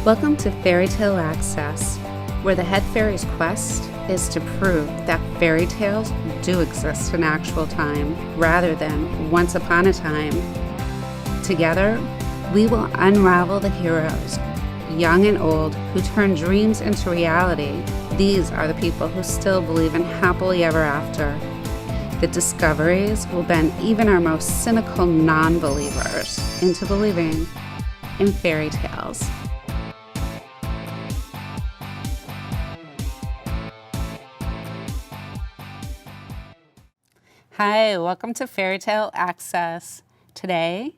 Welcome to Fairy Tale Access, where the head fairy's quest is to prove that fairy tales do exist in actual time rather than once upon a time. Together, we will unravel the heroes, young and old, who turn dreams into reality. These are the people who still believe in happily ever after. The discoveries will bend even our most cynical non-believers into believing in fairy tales. Hi, welcome to Fairy Tale Access. Today,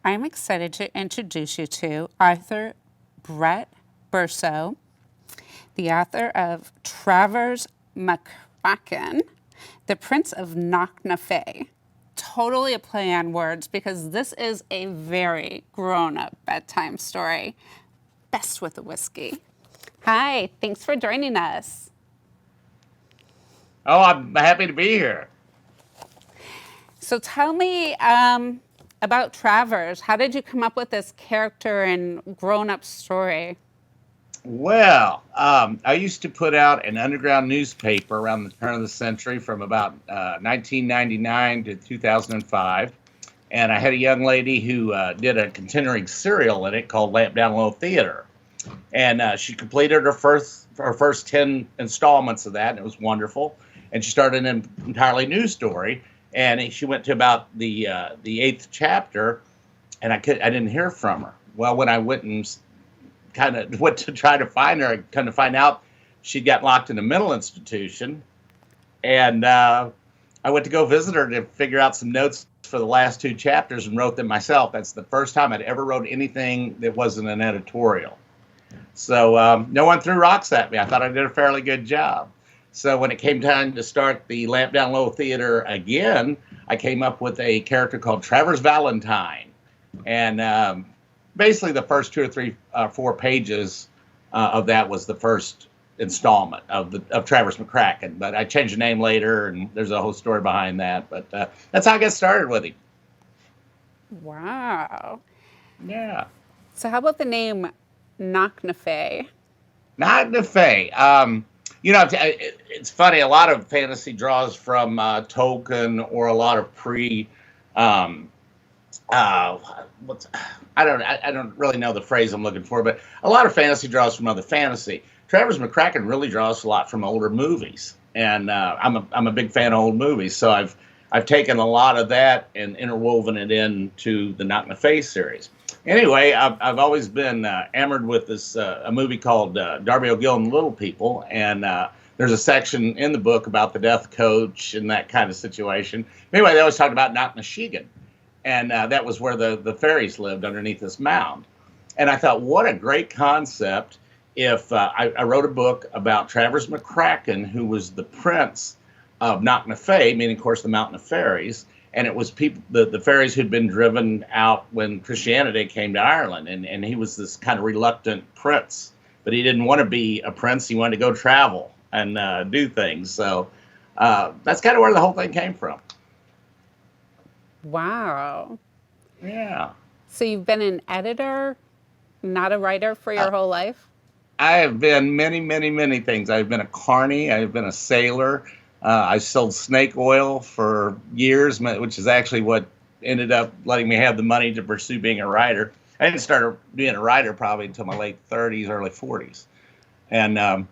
I'm excited to introduce you to Arthur Brett Burso, the author of Travers McCraken, the Prince of Knocknafay. Totally a play on words because this is a very grown-up bedtime story. Best with a whiskey. Hi, thanks for joining us. Oh, I'm happy to be here. So tell me about Travers. How did you come up with this character and grown-up story? Well, I used to put out an underground newspaper around the turn of the century from about 1999 to 2005. And I had a young lady who did a continuing serial in it called Lamp Down Low Theater. And she completed her first 10 installments of that, and it was wonderful. And she started an entirely new story. And she went to about the 8th chapter, and I didn't hear from her. Well, when I went and kind of went to try to find her, I kind of find out she'd got locked in a mental institution. And I went to go visit her to figure out some notes for the last 2 chapters and wrote them myself. That's the first time I'd ever wrote anything that wasn't an editorial. So no one threw rocks at me. I thought I did a fairly good job. So when it came time to start the Lamp Down Low Theater again, I came up with a character called Travers Valentine. And basically the first 2 or 3, 4 pages of that was the first installment of Travers McCraken. But I changed the name later, and there's a whole story behind that. But that's how I got started with him. Wow. Yeah. So how about the name Knocknafay? Knocknafay. You know, it's funny. A lot of fantasy draws from Tolkien or a lot of I don't really know the phrase I'm looking for, but a lot of fantasy draws from other fantasy. Travers McCraken really draws a lot from older movies, and I'm a big fan of old movies, so I've taken a lot of that and interwoven it into the Knocknafay series. Anyway, I've always been enamored with this a movie called Darby O'Gill and the Little People, and there's a section in the book about the death coach and that kind of situation. Anyway, they always talked about Knocknafay, and that was where the fairies lived underneath this mound. And I thought, what a great concept if I wrote a book about Travers McCraken, who was the prince of Knocknafay, meaning, of course, the mountain of fairies. And it was the fairies who'd been driven out when Christianity came to Ireland. And he was this kind of reluctant prince. But he didn't want to be a prince. He wanted to go travel and do things. So that's kind of where the whole thing came from. Wow. Yeah. So you've been an editor, not a writer for your whole life? I have been many, many, many things. I've been a carny. I've been a sailor. I sold snake oil for years, which is actually what ended up letting me have the money to pursue being a writer. I didn't start being a writer probably until my late 30s, early 40s. And I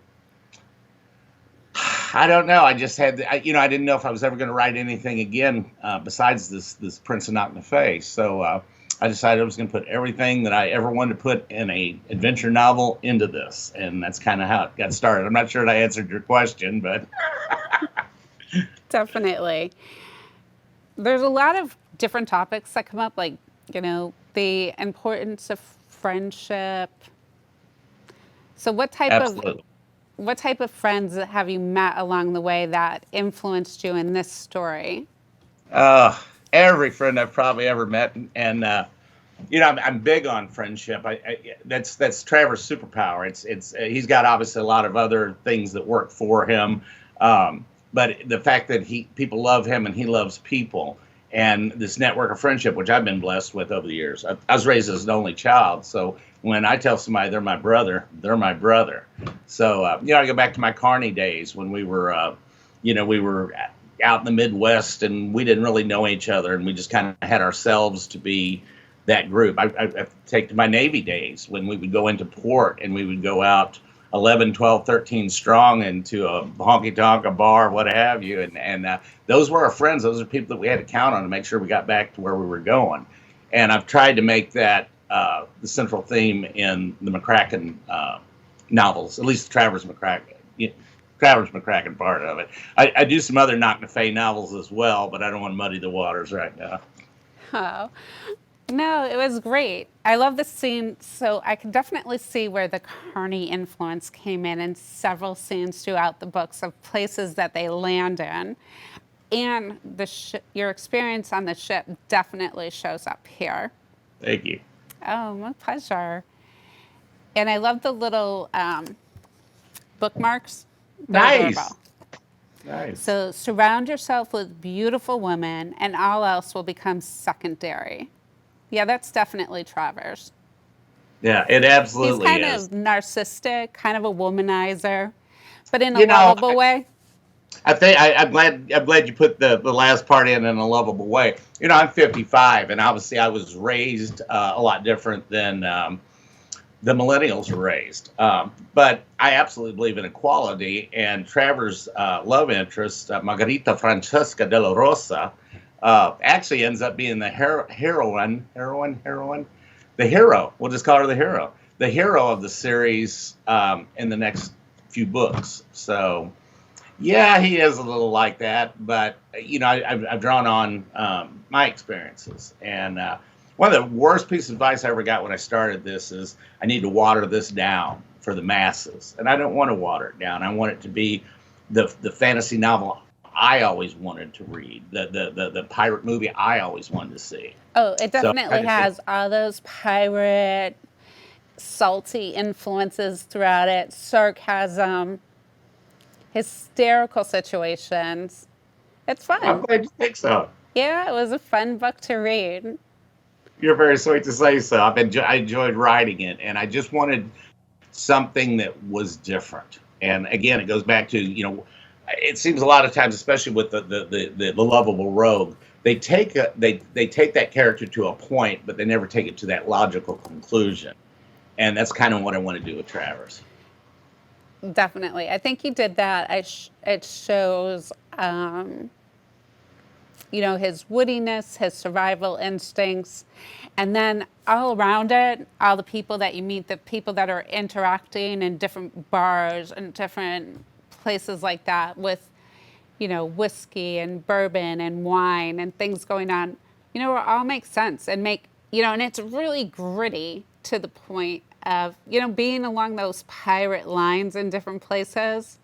don't know. I just had, I didn't know if I was ever going to write anything again besides this Prince of Knocknafay. So I decided I was going to put everything that I ever wanted to put in a adventure novel into this. And that's kind of how it got started. I'm not sure that I answered your question, but... Definitely. There's a lot of different topics that come up, like, the importance of friendship. So what type of friends have you met along the way that influenced you in this story? Every friend I've probably ever met, and I'm big on friendship. That's Travers' superpower. He's got obviously a lot of other things that work for him. But the fact that people love him and he loves people, and this network of friendship, which I've been blessed with over the years. I was raised as an only child, so when I tell somebody they're my brother, they're my brother. So, I go back to my carny days when we were, we were out in the Midwest and we didn't really know each other, and we just kind of had ourselves to be that group. I take to my Navy days when we would go into port and we would go out 11, 12, 13 strong into a honky-tonk, a bar, what have you. And those were our friends. Those are people that we had to count on to make sure we got back to where we were going. And I've tried to make that the central theme in the McCraken novels, at least Travers McCraken part of it. I do some other Knocknafay novels as well, but I don't want to muddy the waters right now. Oh, no, it was great. I love the scene. So I can definitely see where the carny influence came in several scenes throughout the books of places that they land in. And your experience on the ship definitely shows up here. Thank you. Oh, my pleasure. And I love the little bookmarks. Nice. Nice. So surround yourself with beautiful women and all else will become secondary. Yeah, that's definitely Travers. Yeah, it absolutely is. He's kind of narcissistic, kind of a womanizer, but in a lovable way. I think I'm glad you put the last part in a lovable way. I'm 55, and obviously I was raised a lot different than the millennials were raised. But I absolutely believe in equality, and Travers' love interest, Margarita Francesca de la Rosa, actually ends up being the heroine, the hero. We'll just call her the hero of the series in the next few books. So, yeah, he is a little like that, but I've drawn on my experiences, and one of the worst pieces of advice I ever got when I started this is I need to water this down for the masses, and I don't want to water it down. I want it to be the fantasy novel I always wanted to read, the pirate movie I always wanted to see. Oh, it definitely has all those pirate, salty influences throughout it, sarcasm, hysterical situations. It's fun. I'm glad you think so. Yeah, it was a fun book to read. You're very sweet to say so. I enjoyed writing it, and I just wanted something that was different. And again, it goes back to, it seems a lot of times, especially with the lovable rogue, they take that character to a point, but they never take it to that logical conclusion. And that's kind of what I want to do with Travers. Definitely. I think he did that. It shows, his woodiness, his survival instincts, and then all around it, all the people that you meet, the people that are interacting in different bars and different places like that with, whiskey and bourbon and wine and things going on, it all makes sense and and it's really gritty to the point of, being along those pirate lines in different places,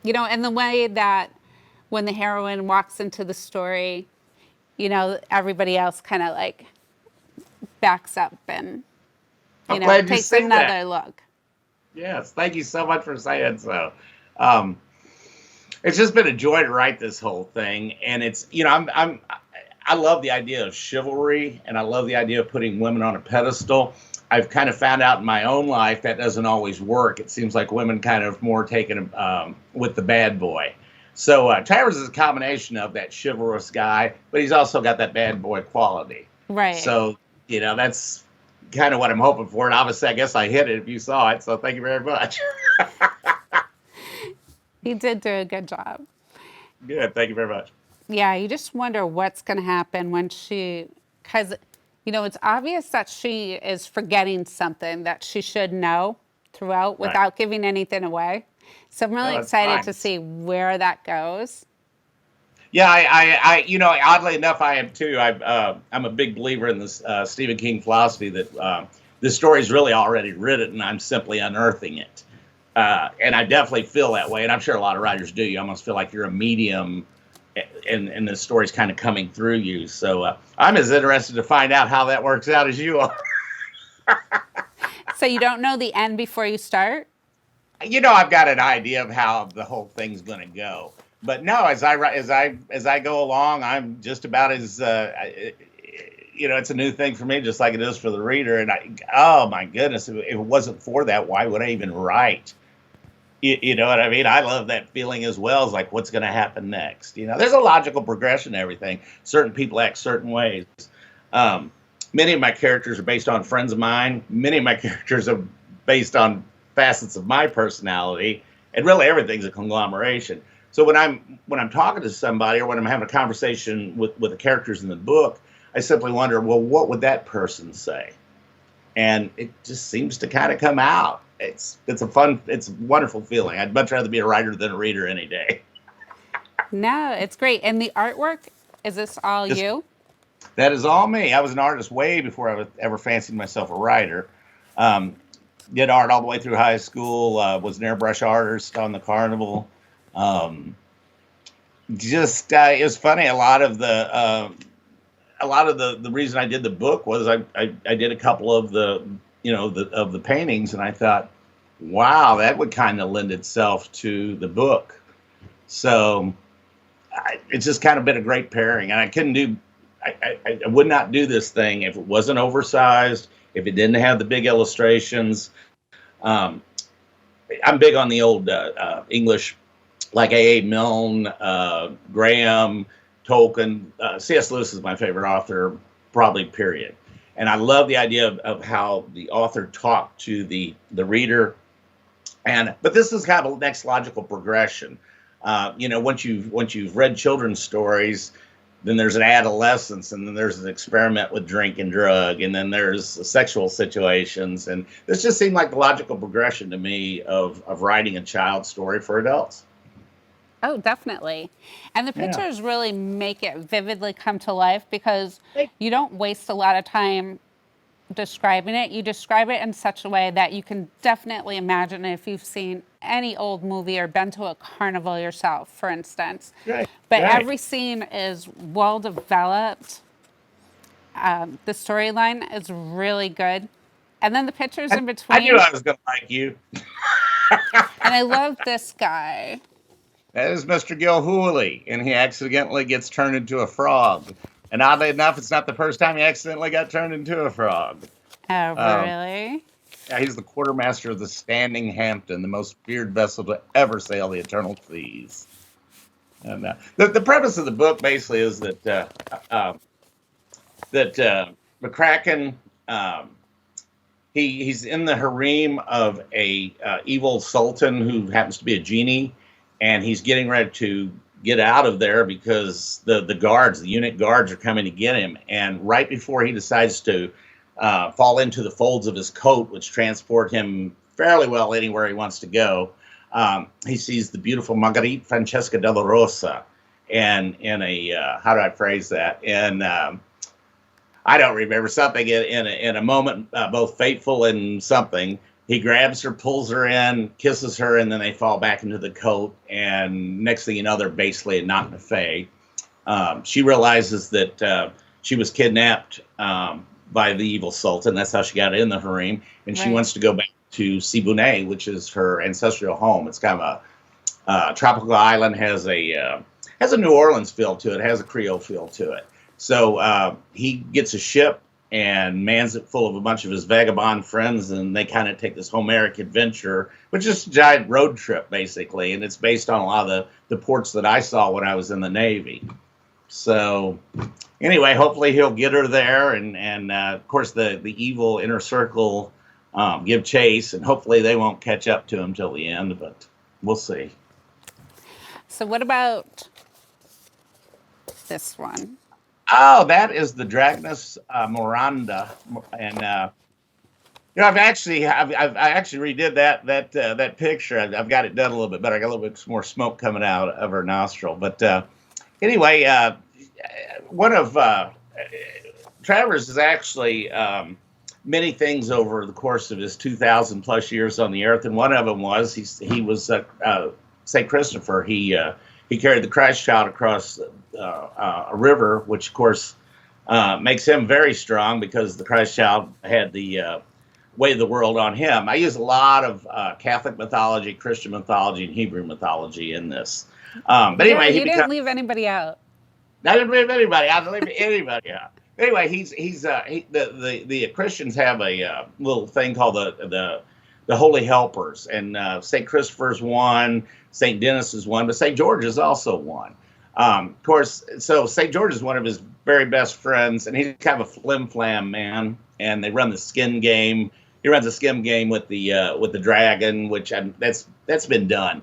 and the way that when the heroine walks into the story, everybody else kind of like backs up and, takes another look. Yes. Thank you so much for saying so. It's just been a joy to write this whole thing. And it's, I love the idea of chivalry, and I love the idea of putting women on a pedestal. I've kind of found out in my own life that doesn't always work. It seems like women kind of more taken with the bad boy. So Travers is a combination of that chivalrous guy, but he's also got that bad boy quality. Right. So, that's kind of what I'm hoping for. And obviously, I guess I hit it if you saw it. So thank you very much. You did do a good job. Good. Thank you very much. Yeah, you just wonder what's going to happen when because, it's obvious that she is forgetting something that she should know throughout without giving anything away. So I'm really excited to see where that goes. Yeah, I oddly enough, I am too. I'm a big believer in this Stephen King philosophy that this story is really already written, and I'm simply unearthing it. And I definitely feel that way, and I'm sure a lot of writers do. You almost feel like you're a medium, and the story's kind of coming through you. So I'm as interested to find out how that works out as you are. So you don't know the end before you start? I've got an idea of how the whole thing's going to go. But no, as I go along, I'm just about as it's a new thing for me, just like it is for the reader. And oh my goodness, if it wasn't for that, why would I even write? You know what I mean? I love that feeling as well. As like, what's going to happen next? There's a logical progression to everything. Certain people act certain ways. Many of my characters are based on friends of mine. Many of my characters are based on facets of my personality, and really everything's a conglomeration. So when I'm talking to somebody, or when I'm having a conversation with the characters in the book, I simply wonder, well, what would that person say? And it just seems to kind of come out. It's a wonderful feeling. I'd much rather be a writer than a reader any day. No, it's great. And the artwork, is this all you? That is all me. I was an artist way before I ever fancied myself a writer. Did art all the way through high school. Was an airbrush artist on the carnival. It was funny. A lot of the reason I did the book was I did a couple of the paintings, and I thought, wow, that would kind of lend itself to the book. So it's just kind of been a great pairing, and I would not do this thing if it wasn't oversized, if it didn't have the big illustrations. I'm big on the old English, like A.A. Milne, Graham, Tolkien. C.S. Lewis is my favorite author, probably, period. And I love the idea of how the author talked to the reader. But this is kind of a next logical progression. Once you've read children's stories, then there's an adolescence, and then there's an experiment with drink and drug, and then there's sexual situations. And this just seemed like the logical progression to me of writing a child story for adults. Oh, definitely. And the pictures really make it vividly come to life, because you don't waste a lot of time describing it. You describe it in such a way that you can definitely imagine it if you've seen any old movie or been to a carnival yourself, for instance. Right. But every scene is well developed. The storyline is really good. And then the pictures in between. I knew I was going to like you. And I love this guy. That is Mr. Gilhooly, and he accidentally gets turned into a frog. And oddly enough, it's not the first time he accidentally got turned into a frog. Oh, really? Yeah, he's the quartermaster of the Standing Hampton, the most feared vessel to ever sail the eternal seas. And the premise of the book basically is that McCraken, he's in the harem of a evil sultan who happens to be a genie, and he's getting ready to get out of there because the unit guards are coming to get him. And right before he decides to fall into the folds of his coat, which transport him fairly well anywhere he wants to go, he sees the beautiful Marguerite Francesca della Rosa, and in a how do I phrase that? And I don't remember, something in a moment both fateful and something. He grabs her, pulls her in, kisses her, and then they fall back into the coat. And next thing you know, they're basically in Knocknafay. She realizes that she was kidnapped by the evil sultan. That's how she got in the harem. And she wants to go back to Siboney, which is her ancestral home. It's kind of a tropical island, has a New Orleans feel to it, has a Creole feel to it. So he gets a ship and mans it full of a bunch of his vagabond friends, and they kind of take this Homeric adventure, which is a giant road trip, basically, and it's based on a lot of the ports that I saw when I was in the Navy. So anyway, hopefully he'll get her there, and of course the evil inner circle give chase, and hopefully they won't catch up to him till the end, but we'll see. So what about this one? Oh, that is the Dragnus Moranda, and I actually redid that picture. I've got it done a little bit better. I got a little bit more smoke coming out of her nostril. But anyway, one of Travers is actually many things over the course of his 2,000 plus years on the earth, and one of them was he was St. Christopher. He carried the Christ child across a river, which, of course, makes him very strong because the Christ child had the weight of the world on him. I use a lot of Catholic mythology, Christian mythology, and Hebrew mythology in this. But anyway, you didn't leave anybody out. I didn't leave anybody out. I didn't leave anybody out. Anyway, the Christians have a little thing called the Holy Helpers, and St. Christopher's one, St. Denis is one, but St. George is also one. Of course, so St. George is one of his very best friends, and he's kind of a flim-flam man, and they run the skin game. He runs a skin game with the dragon, which that's been done.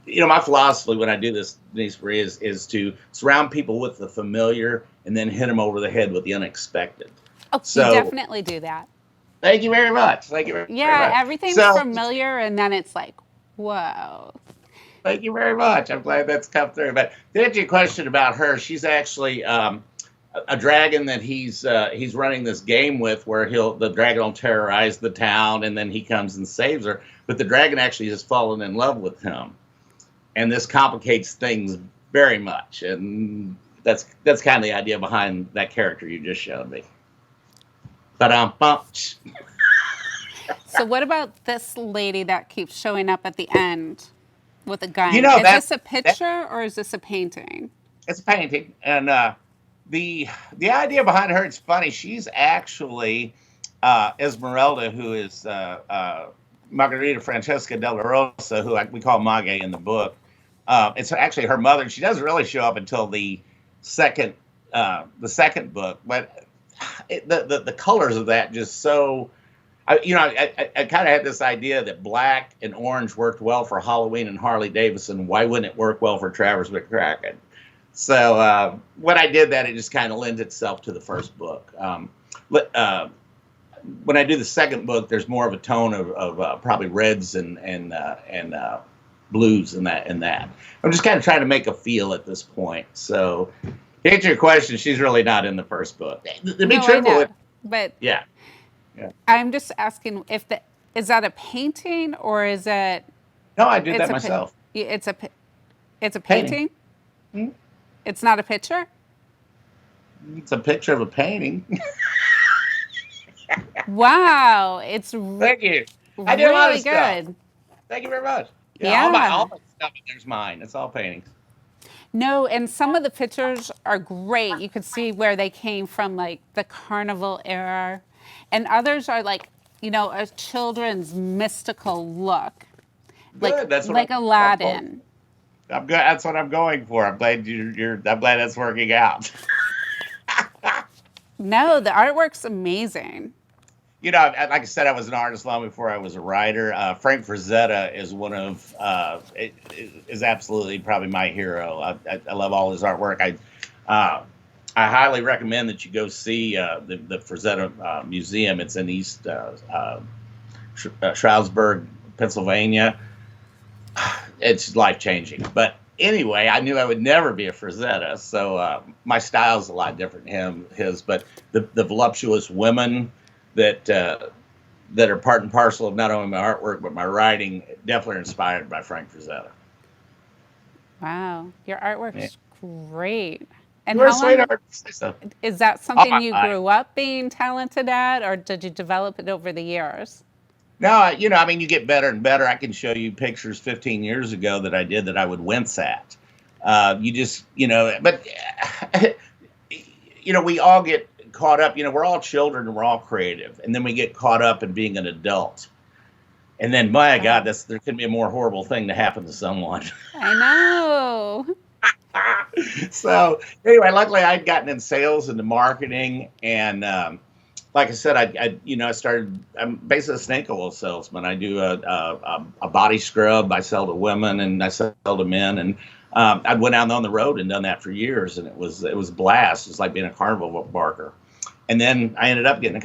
You know, my philosophy when I do this, Denise Marie, is to surround people with the familiar and then hit them over the head with the unexpected. Oh, so, you definitely do that. Thank you very much. Thank you very much. Yeah, everything's familiar, and then it's like, whoa. Thank you very much. I'm glad that's come through. But to answer your question about her, she's actually a dragon that he's running this game with, where the dragon will terrorize the town, and then he comes and saves her. But the dragon actually has fallen in love with him, and this complicates things very much. And that's kind of the idea behind that character you just showed me. So what about this lady that keeps showing up at the end with a gun? You know, is this a picture or is this a painting? It's a painting, and the idea behind her, it's funny. She's actually Esmeralda, who is Margarita Francesca della Rosa, who we call Mage in the book. It's actually her mother. She doesn't really show up until the second book, but the colors of that just so. I kind of had this idea that black and orange worked well for Halloween and Harley Davidson. Why wouldn't it work well for Travers McCraken? So when I did that, it just kind of lends itself to the first book. When I do the second book, there's more of a tone of probably reds and blues in that. I'm just kind of trying to make a feel at this point. So to answer your question, she's really not in the first book. To be truthful, but yeah. I'm just asking is that a painting or is it? No, I did that myself. It's a painting. Hmm? It's not a picture. It's a picture of a painting. Wow, it's thank you. I did a lot of stuff. Good. Thank you very much. Yeah. All my stuff. There's mine. It's all paintings. No, and some of the pictures are great. You could see where they came from, like the carnival era. And others are like, a children's mystical look. Good. That's what like Aladdin. I'm good. That's what I'm going for. I'm glad I'm glad that's working out. No, the artwork's amazing. Like I said, I was an artist long before I was a writer. Frank Frazetta is one of is absolutely probably my hero. I love all his artwork. I highly recommend that you go see the Frazetta Museum. It's in East Stroudsburg, Pennsylvania. It's life-changing. But anyway, I knew I would never be a Frazetta, so my style's a lot different than his. But the voluptuous women that are part and parcel of not only my artwork but my writing definitely are inspired by Frank Frazetta. Wow, your artwork's great. And you're a sweetheart. Is that something you grew up being talented at, or did you develop it over the years? No, you get better and better. I can show you pictures 15 years ago that I did that I would wince at. But we all get caught up. We're all children and we're all creative, and then we get caught up in being an adult. And then, my God, there couldn't be a more horrible thing to happen to someone. I know. So anyway, luckily I'd gotten in sales and marketing, and like I said, I'm basically a snake oil salesman. I do a body scrub. I sell to women and I sell to men, and I went out on the road and done that for years, and it was a blast. It's like being a carnival barker. And then I ended up getting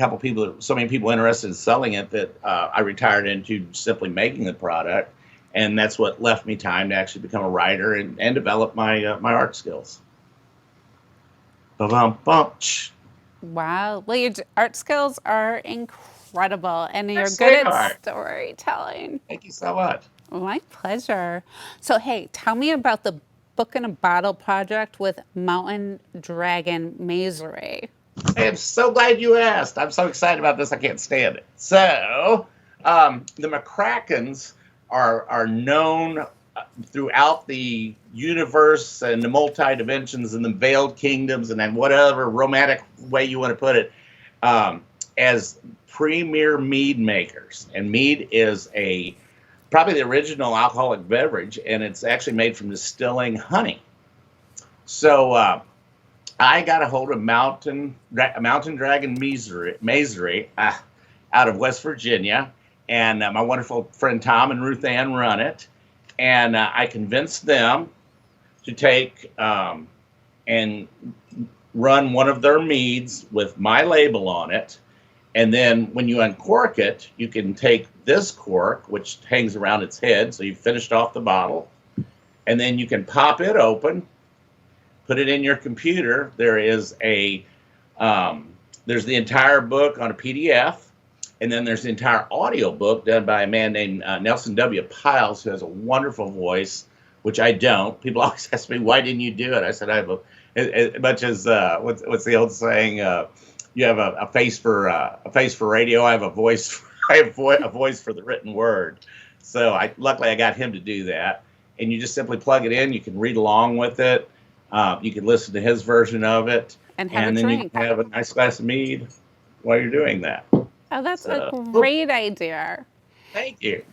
so many people interested in selling it that I retired into simply making the product. And that's what left me time to actually become a writer and develop my art skills. Wow. Well, your art skills are incredible, and you're good at storytelling. Thank you so much. My pleasure. So, hey, tell me about the Book in a Bottle project with Mountain Dragon Masonry. I am so glad you asked. I'm so excited about this. I can't stand it. So, the McCrakens are known throughout the universe and the multi-dimensions and the veiled kingdoms and then whatever romantic way you want to put it, as premier mead makers. And mead is probably the original alcoholic beverage, and it's actually made from distilling honey. So I got a hold of Mountain Dragon Mazery out of West Virginia, and my wonderful friend Tom and Ruth Ann run it. And I convinced them to take and run one of their meads with my label on it. And then when you uncork it, you can take this cork, which hangs around its head, so you've finished off the bottle, and then you can pop it open, put it in your computer. There is there's the entire book on a PDF, and then there's the entire audio book done by a man named Nelson W. Piles, who has a wonderful voice, which I don't. People always ask me, why didn't you do it? I said, I have as much as, what's the old saying? You have a face for radio. I have a voice. I have a voice for the written word. So luckily I got him to do that. And you just simply plug it in. You can read along with it. You can listen to his version of it, and then you can have a nice glass of mead while you're doing that. Oh, that's a great idea. Thank you.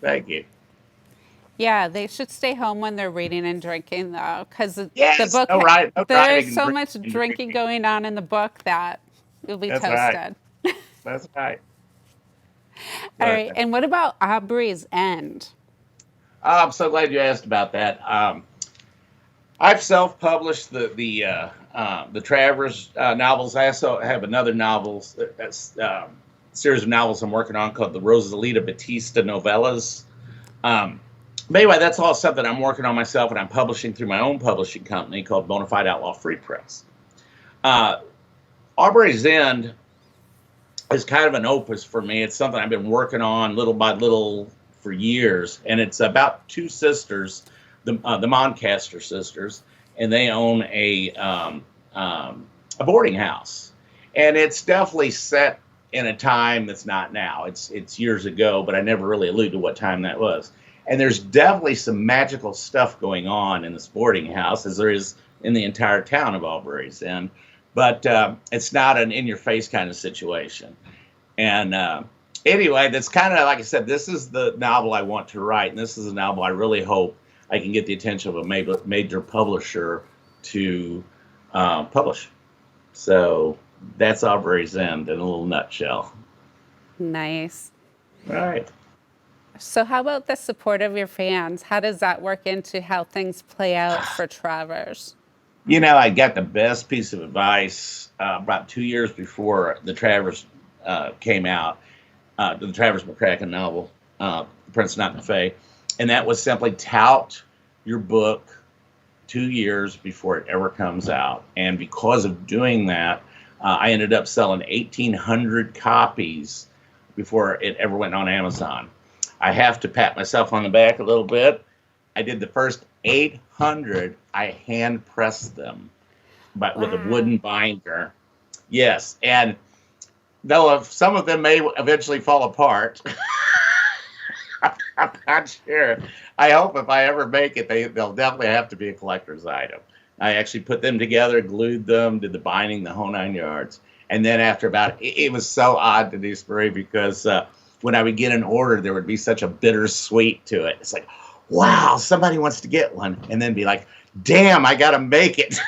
Yeah, they should stay home when they're reading and drinking, though, because the book. There's so much drinking going on in the book that you'll be toasted. Right. That's right. All right, and what about Aubrey's End? I'm so glad you asked about that. I've self-published the Travers novels. I also have another series of novels I'm working on called the Rosalita Batista Novellas. But anyway, that's all something I'm working on myself, and I'm publishing through my own publishing company called Bonafide Outlaw Free Press. Aubrey's End is kind of an opus for me. It's something I've been working on little by little for years, and it's about two sisters, the Moncaster sisters, and they own a boarding house, and it's definitely set in a time that's not now. It's years ago, but I never really alluded to what time that was. And there's definitely some magical stuff going on in this boarding house, as there is in the entire town of Aubrey's End. But it's not an in-your-face kind of situation. And anyway, that's kind of, like I said, this is the novel I want to write, and this is a novel I really hope I can get the attention of a major publisher to publish. So that's Aubrey's End in a little nutshell. Nice. All right. So how about the support of your fans? How does that work into how things play out for Travers? You know, I got the best piece of advice about 2 years before the Travers came out, the Travers McCraken novel, Prince Knocknafay, and that was simply tout your book 2 years before it ever comes out. And because of doing that, I ended up selling 1,800 copies before it ever went on Amazon. I have to pat myself on the back a little bit. I did the first 800. I hand pressed them, but with a wooden binder. Yes, and though some of them may eventually fall apart, I'm not sure. I hope if I ever make it, they'll definitely have to be a collector's item. I actually put them together, glued them, did the binding, the whole 9 yards. And then after it was so odd to do Spree because when I would get an order, there would be such a bittersweet to it. It's like, wow, somebody wants to get one. And then be like, damn, I got to make it.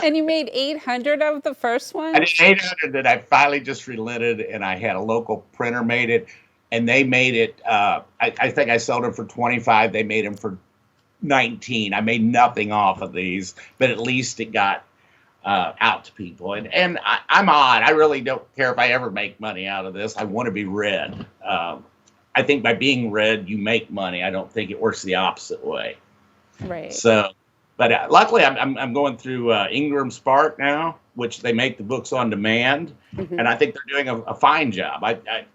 And you made 800 of the first one? I did 800, and I finally just relented, and I had a local printer made it, and they made it, I think I sold them for 25. They made them for 19. I made nothing off of these, but at least it got out to people. And I'm odd. I really don't care if I ever make money out of this. I want to be read. I think by being read, you make money. I don't think it works the opposite way. Right. So, but luckily, I'm going through Ingram Spark now, which they make the books on demand, and I think they're doing a fine job. I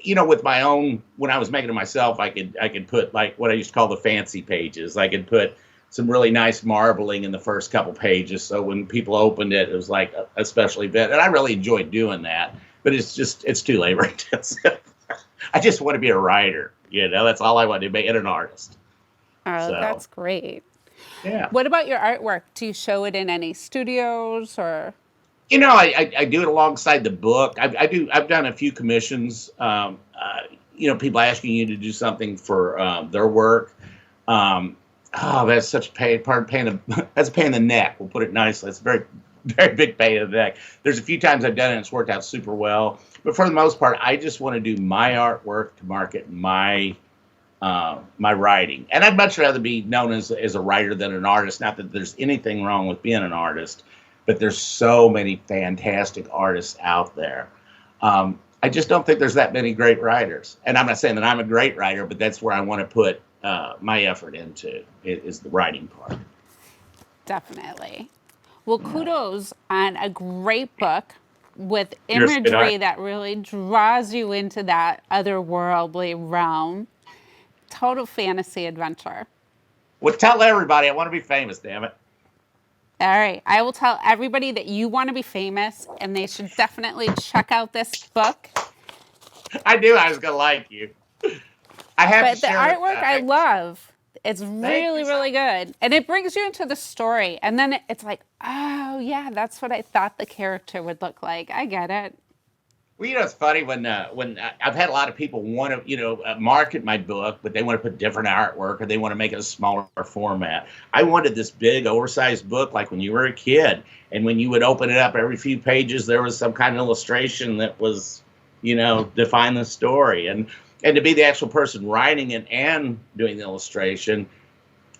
with my own, when I was making it myself, I could put like what I used to call the fancy pages. I could put some really nice marbling in the first couple pages, so when people opened it, it was like a special event, and I really enjoyed doing that. But it's too labor intensive. I just want to be a writer, You know, that's all I want to be, and an artist. Oh, So, that's great. yeah. What about your artwork? Do you show it in any studios or? You know, I do it alongside the book. I've done a few commissions. You know, people asking you to do something for their work. Oh, that's such a pain. That's a pain in the neck. We'll put it nicely. It's a very, very big pain in the neck. There's a few times I've done it and it's worked out super well. But for the most part, I just want to do my artwork to market my my writing. And I'd much rather be known as a writer than an artist. Not that there's anything wrong with being an artist, but there's so many fantastic artists out there. I just don't think there's that many great writers. And I'm not saying that I'm a great writer, but that's where I want to put my effort into, is the writing part. Definitely. Well, kudos on a great book with imagery that really draws you into that otherworldly realm. Total fantasy adventure. Well, tell everybody I want to be famous, damn it. All right. I will tell everybody that you want to be famous, and they should definitely check out this book. I knew I was going to like you. I have But to the share artwork I love. It's really, really good. And it brings you into the story. And then it's like, oh, yeah, that's what I thought the character would look like. I get it. Well, you know, it's funny when I've had a lot of people want to, market my book, but they want to put different artwork or they want to make it a smaller format. I wanted this big, oversized book like when you were a kid. And when you would open it up, every few pages, there was some kind of illustration that was, define the story. And to be the actual person writing it and doing the illustration,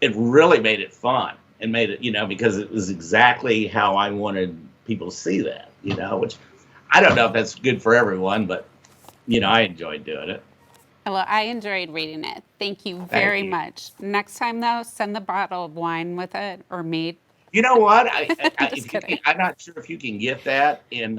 it really made it fun and made it, because it was exactly how I wanted people to see that, which I don't know if that's good for everyone, but, I enjoyed doing it. Well, I enjoyed reading it. Thank you very much. Next time, though, send the bottle of wine with it or mead. You know what? I'm not sure if you can get that in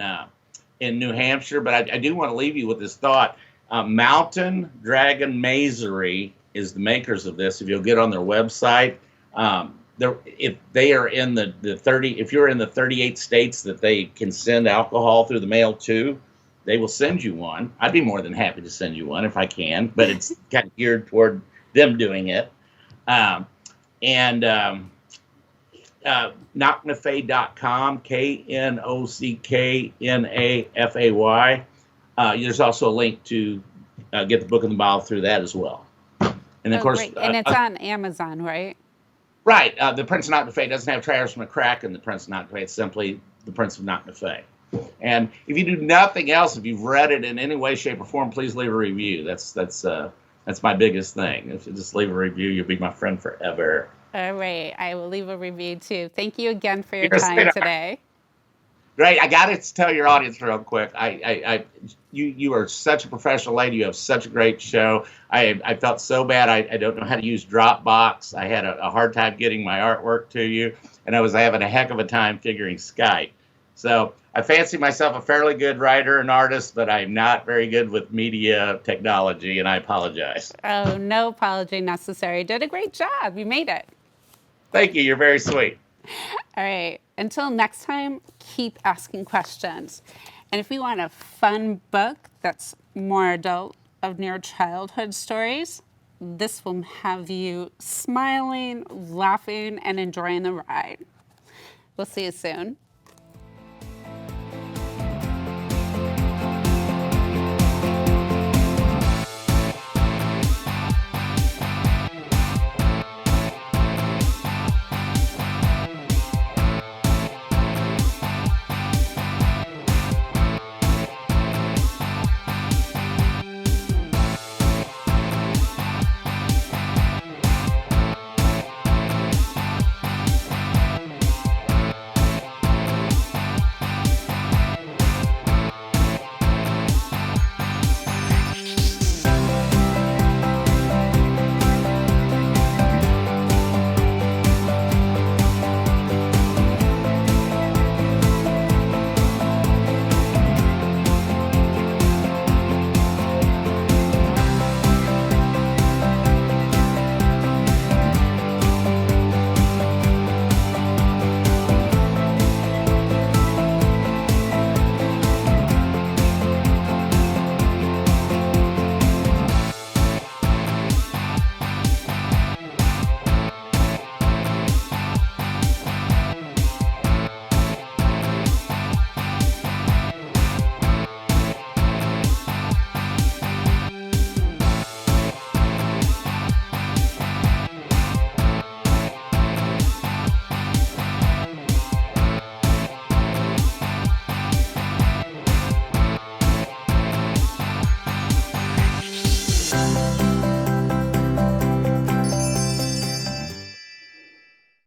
New Hampshire, but I do want to leave you with this thought. Mountain Dragon Mazery is the makers of this. If you'll get on their website, if they are in if you're in the 38 states that they can send alcohol through the mail to, they will send you one. I'd be more than happy to send you one if I can, but it's kind of geared toward them doing it. Knocknafay.com, Knocknafay. There's also a link to get the book in the bottle through that as well. And of course, great. And it's on Amazon, right? Right. The Prince of Knocknafay doesn't have Travis McCraken. The Prince of Knocknafay. It's simply the Prince of Knocknafay. And if you do nothing else, if you've read it in any way, shape, or form, please leave a review. That's my biggest thing. If you just leave a review, you'll be my friend forever. All right. I will leave a review too. Thank you again for your time today. Great. I got to tell your audience real quick. You are such a professional lady. You have such a great show. I felt so bad. I don't know how to use Dropbox. I had a hard time getting my artwork to you, and I was having a heck of a time figuring Skype. So I fancy myself a fairly good writer and artist, but I'm not very good with media technology, and I apologize. Oh, no apology necessary. You did a great job. You made it. Thank you. You're very sweet. All right. Until next time, keep asking questions. And if you want a fun book that's more adult of near childhood stories, this will have you smiling, laughing, and enjoying the ride. We'll see you soon.